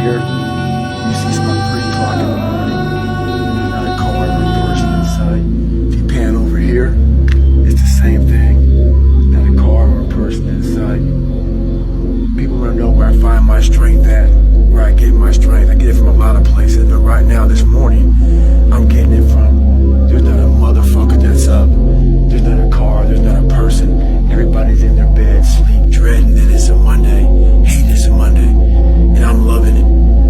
here, you see it's about 3 o'clock in the morning. There's not a car or a person in sight. If you pan over here, it's the same thing. Not a car or a person in sight. People want to know where I find my strength at, where I get my strength. I get it from a lot of places, but right now, this morning, I'm getting it from, there's not a motherfucker that's up. There's not a car, there's not a person. Everybody's in their bed, sleep, dreading that it's a Monday, hating it's a Monday. And I'm loving it.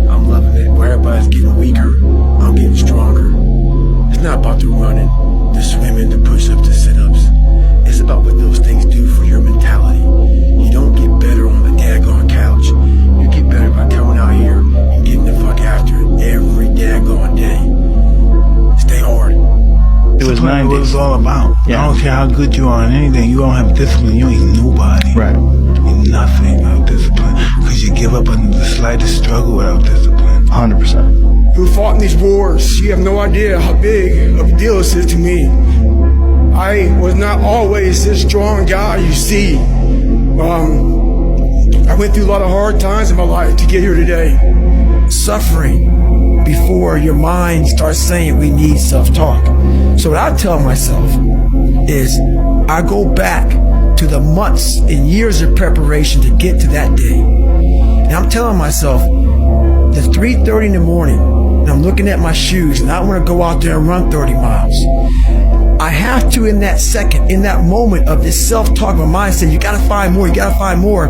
I'm loving it. Where everybody's getting weaker, I'm getting stronger. It's not about the running, the swimming, the push-ups, the sit-ups. It's about what those things do for your mentality. You don't get better on the daggone couch. You get better by coming out here and getting the fuck after it every daggone day. Stay hard. It was 90s. What it's all about. Yeah. I don't care how good you are in anything. You don't have discipline. You ain't nobody. Right. You're nothing without discipline. Because you give up under the slightest struggle without discipline. 100%. Who fought in these wars. You have no idea how big of a deal this is to me. I was not always this strong guy you see. I went through a lot of hard times in my life to get here today. Suffering before your mind starts saying we need self-talk. So what I tell myself is I go back to the months and years of preparation to get to that day. And I'm telling myself, the 3:30 in the morning, and I'm looking at my shoes, and I want to go out there and run 30 miles. I have to, in that second, in that moment of this self-talk, my mind says, you gotta find more, you gotta find more.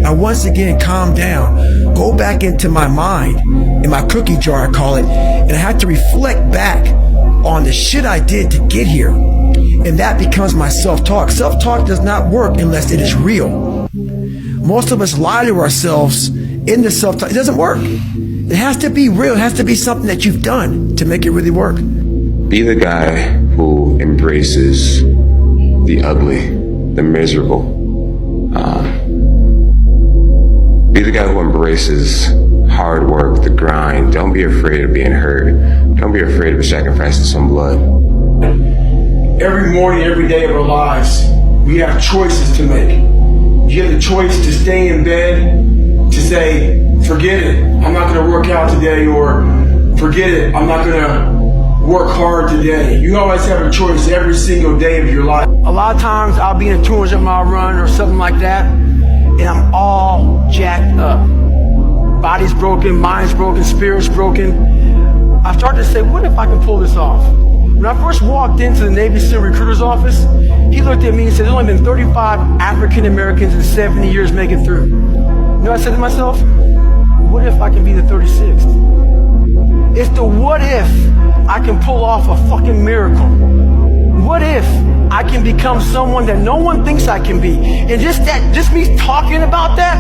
I once again calm down, go back into my mind, in my cookie jar I call it, and I have to reflect back on the shit I did to get here. And that becomes my self-talk. Self-talk does not work unless it is real. Most of us lie to ourselves in the self-talk. It doesn't work. It has to be real. It has to be something that you've done to make it really work. Be the guy who embraces the ugly, the miserable. Be the guy who embraces hard work, the grind. Don't be afraid of being hurt. Don't be afraid of sacrificing some blood. Every morning, every day of our lives, we have choices to make. You have the choice to stay in bed, to say, forget it, I'm not going to work out today, or forget it, I'm not going to work hard today. You always have a choice every single day of your life. A lot of times I'll be in a 200-mile run or something like that, and I'm all jacked up. Body's broken, mind's broken, spirit's broken. I started to say, what if I can pull this off? When I first walked into the Navy SEAL recruiter's office, he looked at me and said, there's only been 35 African Americans in 70 years make it through. You know what I said to myself? What if I can be the 36th? It's the what if I can pull off a fucking miracle. What if I can become someone that no one thinks I can be? And just me talking about that,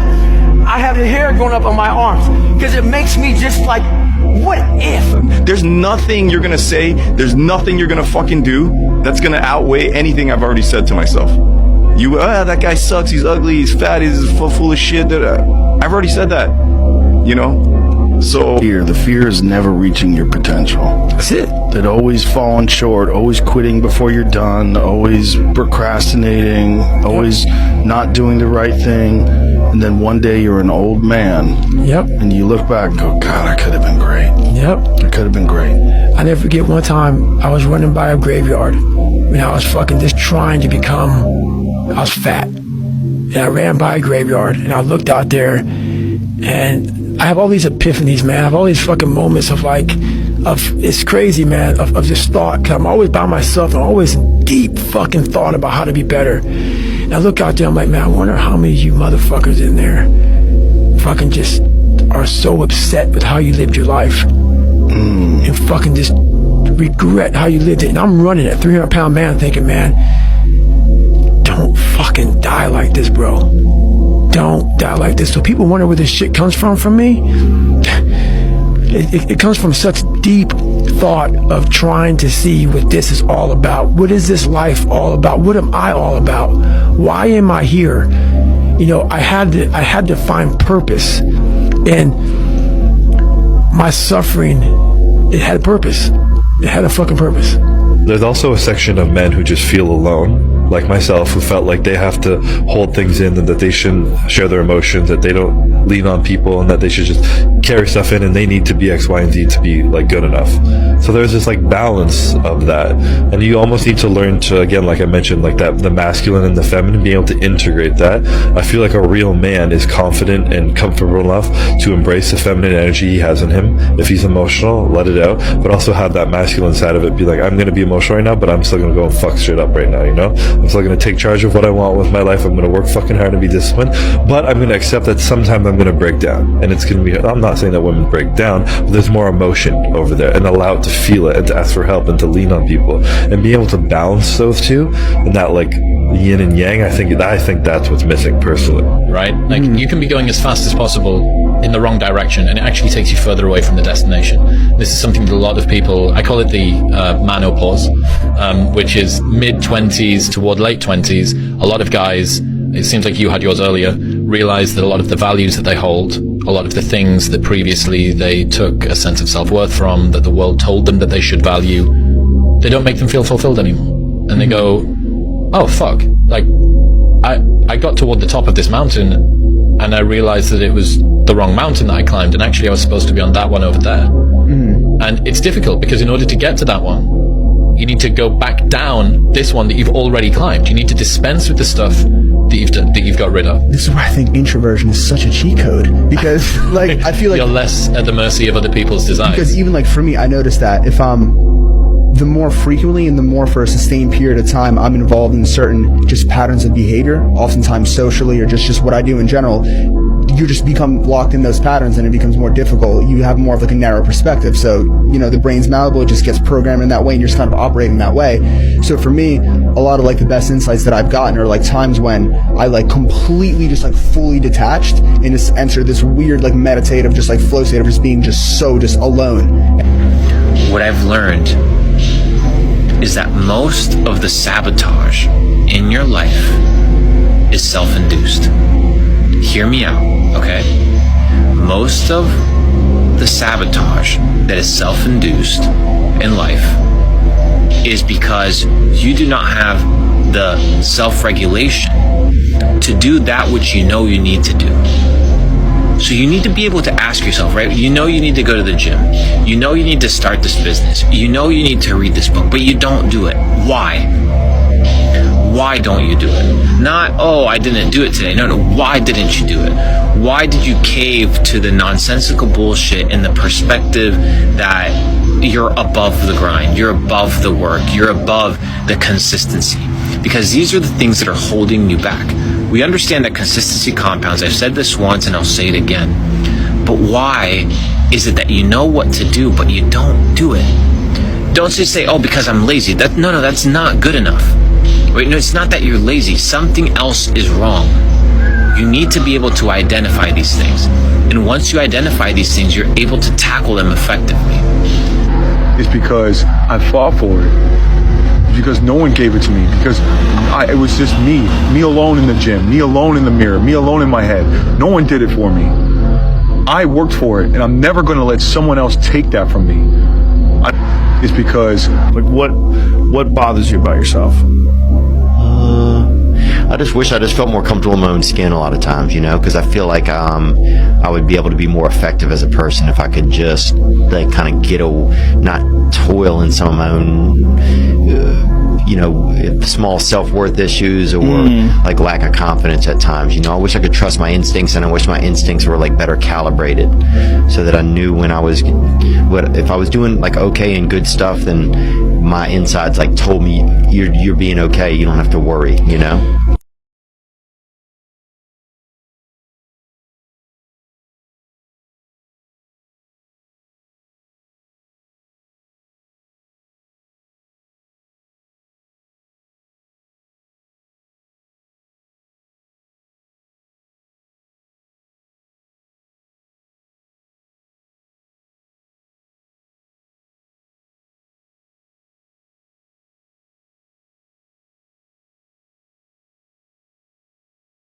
I have the hair going up on my arms because it makes me just like, what if? There's nothing you're gonna say, there's nothing you're gonna fucking do that's gonna outweigh anything I've already said to myself. That guy sucks, he's ugly, he's fat, he's full of shit. I've already said that, you know? So The fear is never reaching your potential. That's it. That always falling short, always quitting before you're done, always procrastinating, always not doing the right thing. And then one day you're an old man. Yep. And you look back and go, God, I could have been great. Yep. I could have been great. I never forget one time I was running by a graveyard when I was fucking just trying to become, I was fat. And I ran by a graveyard and I looked out there and I have all these epiphanies, man. I have all these fucking moments of it's crazy, man, of just thought. Cause I'm always by myself. I'm always in deep fucking thought about how to be better. And I look out there, I'm like, man, I wonder how many of you motherfuckers in there fucking just are so upset with how you lived your life. And fucking just regret how you lived it. And I'm running at 300-pound man thinking, man, don't fucking die like this, bro. Don't die like this. So people wonder where this shit comes from me. It comes from such deep thought of trying to see what this is all about. What is this life all about? What am I all about? Why am I here? You know, I had to find purpose. And my suffering, it had purpose. It had a fucking purpose. There's also a section of men who just feel alone. like myself, who felt like they have to hold things in and that they shouldn't share their emotions, that they don't lean on people, and that they should just carry stuff in and they need to be X, Y, and Z to be like good enough. So there's this like balance of that, and you almost need to learn to, again, like I mentioned, like that, the masculine and the feminine, being able to integrate that. I feel like a real man is confident and comfortable enough to embrace the feminine energy he has in him. If he's emotional, let it out, but also have that masculine side of it. Be like, I'm going to be emotional right now, but I'm still going to go and fuck shit up right now, you know? I'm still going to take charge of what I want with my life. I'm going to work fucking hard and be disciplined, but I'm going to accept that sometimes I'm going to break down, and it's going to be, I'm not saying that women break down, but there's more emotion over there, and allow it to feel it and to ask for help and to lean on people and be able to balance those two, and that like yin and yang. I think that's what's missing personally. Right? Like you can be going as fast as possible in the wrong direction, and it actually takes you further away from the destination. This is something that a lot of people, I call it the manopause, which is mid-20s toward late 20s. A lot of guys, it seems like you had yours earlier, realize that a lot of the values that they hold, a lot of the things that previously they took a sense of self-worth from, that the world told them that they should value, they don't make them feel fulfilled anymore. And they go, oh fuck, like I got toward the top of this mountain and I realized that it was the wrong mountain that I climbed, and actually I was supposed to be on that one over there. And it's difficult because in order to get to that one, you need to go back down this one that you've already climbed. You need to dispense with the stuff that you've got rid of. This is why I think introversion is such a cheat code, because like I feel like you're less at the mercy of other people's desires. Because even like for me, I noticed that if the more frequently and the more for a sustained period of time I'm involved in certain just patterns of behavior, oftentimes socially or just what I do in general, you just become locked in those patterns and it becomes more difficult. You have more of like a narrow perspective. So, you know, the brain's malleable, it just gets programmed in that way and you're just kind of operating that way. So for me, a lot of like the best insights that I've gotten are like times when I like completely just like fully detached and just enter this weird like meditative just like flow state of just being just so just alone. What I've learned is that most of the sabotage in your life is self-induced. Hear me out, okay? Most of the sabotage that is self-induced in life is because you do not have the self-regulation to do that which you know you need to do. So you need to be able to ask yourself, right? You know you need to go to the gym. You know you need to start this business. You know you need to read this book, but you don't do it. Why? Why don't you do it? Not, oh, I didn't do it today. No, why didn't you do it? Why did you cave to the nonsensical bullshit in the perspective that you're above the grind, you're above the work, you're above the consistency? Because these are the things that are holding you back. We understand that consistency compounds. I've said this once and I'll say it again. But why is it that you know what to do, but you don't do it? Don't just say, oh, because I'm lazy. No, that's not good enough. Wait, no, it's not that you're lazy. Something else is wrong. You need to be able to identify these things. And once you identify these things, you're able to tackle them effectively. It's because I fought for it. Because no one gave it to me. Because it was just me alone in the gym, me alone in the mirror, me alone in my head. No one did it for me. I worked for it, and I'm never going to let someone else take that from me. It's because, like, what bothers you about yourself? I just wish I just felt more comfortable in my own skin a lot of times, you know, because I feel like I would be able to be more effective as a person if I could just like kind of not toil in some of my own, you know, small self-worth issues or like lack of confidence at times. You know, I wish I could trust my instincts, and I wish my instincts were like better calibrated so that I knew when if I was doing like okay and good stuff, then my insides like told me you're being okay, you don't have to worry, you know.